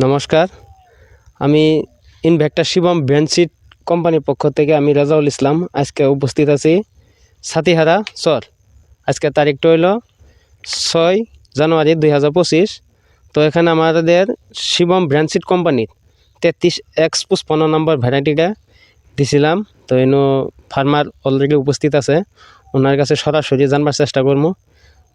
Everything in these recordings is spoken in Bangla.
নমস্কার, আমি ইনভেক্টর শিবম ব্র্যান্ডসিড কোম্পানির পক্ষ থেকে আমি রাজাউল ইসলাম আজকে উপস্থিত আছি সাতিহারা চর। আজকে তারিখটা হইল 6 জানুয়ারি 2025। তো এখানে আমাদের শিবম ব্র্যান্ডসিড কোম্পানির 33X55 নম্বর ভ্যারাইটিটা দিছিলাম। তো এনো ফার্মার অলরেডি উপস্থিত আছে, ওনার কাছে সরাসরি জানবার চেষ্টা করবো।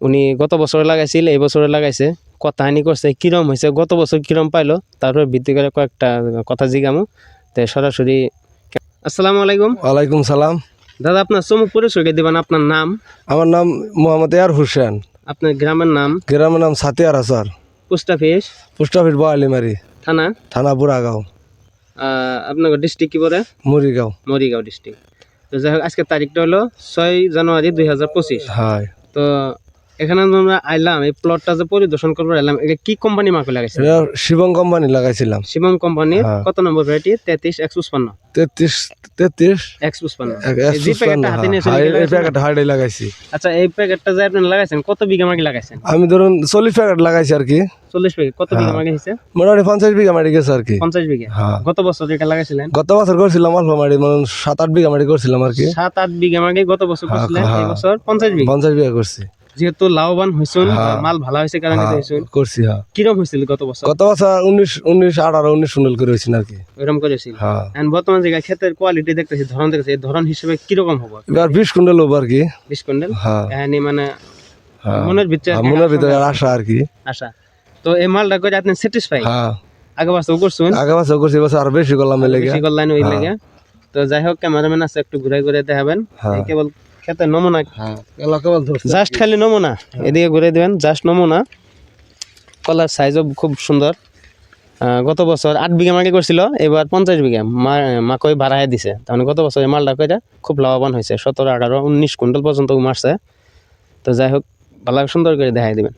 উনি গত বছর লাগাইছিল, এই বছরে লাগাইছে, কথা হানি করছে, কিরম হয়েছে, গত বছর কিরম পাইলো, তারপরে ভিত্তি করে কয়েকটা কথা জিগামো। তো সরাসরি আসসালামু আলাইকুম। ওয়ালাইকুম সালাম। দাদা, আপনার চমক পরিচয়কে দিবেন, আপনার নাম? আমার নাম মোহাম্মদ এয়ার হোসেন। আপনার গ্রামের নাম? গ্রামের নাম Satiyara sir. Post office? Post office Boalimari. থানা? থানা বুড়াগাঁও। আপনার ডিস্ট্রিক্ট কি পড়ে? মরিগাঁও। মরিগাঁও ডিস্ট্রিক্ট। তো যাই হোক, আজকের তারিখটা হলো 6 জানুয়ারি 2025। হ্যাঁ, তো এখানে আমরা আইলাম, এই প্লটটা যে পরিদর্শন করবো এলাম। এটা কি কোম্পানি মাকে লাগাইছে? এটা শিবম কোম্পানি লাগাইছিলাম। শিবম কোম্পানির হ্যাঁ। কত নম্বর ভ্যারাইটি? 33X55। 33 X55 এই প্যাকেটটা হাতে নিয়ে চলে এই প্যাকেট হাইডে লাগাইছি। আচ্ছা, এই প্যাকেটটা যে আপনি লাগাইছেন কত বিঘা মাটি লাগাইছেন? আমি ধরুন 40 প্যাকেট লাগাইছি আর কি। 40 বিঘা। কত বিঘা মাটি হয়েছে? মোটামুটি 50 বিঘা মাটি গেছে আর কি। 50 বিঘা। হ্যাঁ। গত বছর যেটা লাগাইছিলেন? গত বছর করছিলাম অল্প মাটি, মানে 7-8 বিঘা মাটি করছিলাম আর কি। 7-8 বিঘা মাটি গত বছর করছিলেন, এই বছর 50 বিঘা। 50 বিঘা করছি। যেহেতু লাভবান হইছেন, মাল ভালো হয়েছে কারণে হইছেন করছি। হ্যাঁ, কিরকম হয়েছিল গত বছর? গত বছর 19 সুন্দর করে হয়েছিল আর কি। এরকম করেছিল। হ্যাঁ। এন্ড বর্তমান জায়গায় ক্ষেতের কোয়ালিটি দেখতেছি, ধরন দেখতেছি, এই ধরন হিসেবে কিরকম হবে? এবার 20 কুইন্টাল হবে আর কি। 20 কুইন্টাল। হ্যাঁ, মানে হ্যাঁ। মনের ভিতরে মনের ভিতরে আশা আর কি। আশা। তো এই মালটা করে আপনি স্যাটিসফাই? হ্যাঁ, আগে বছর করছেন? আগে বছর করছি, বছর আরো বেশি করলাম এই লেগে। বেশি করলেন ওই লেগে। তো যাই হোক, ক্যামেরাম্যান আছে, একটু ঘুরে ঘুরে দেখাবেন। এই কেবল ক্ষেতের নমুনা, জাস্ট খালি নমুনা, এদিকে ঘুরে দিবেন, জাস্ট নমুনা। কলার সাইজও খুব সুন্দর। গত বছর 8 বিঘা মাটি করছিল, এবার 50 বিঘা মাকই বাড়াই দিছে। তাহলে গত বছর এই মালটা কইরা খুব লাভবান হয়েছে, 17, 18, 19 কুইন্টাল পর্যন্ত মারছে। তো যাই হোক, ভালো সুন্দর করে দেখাই দিবেন।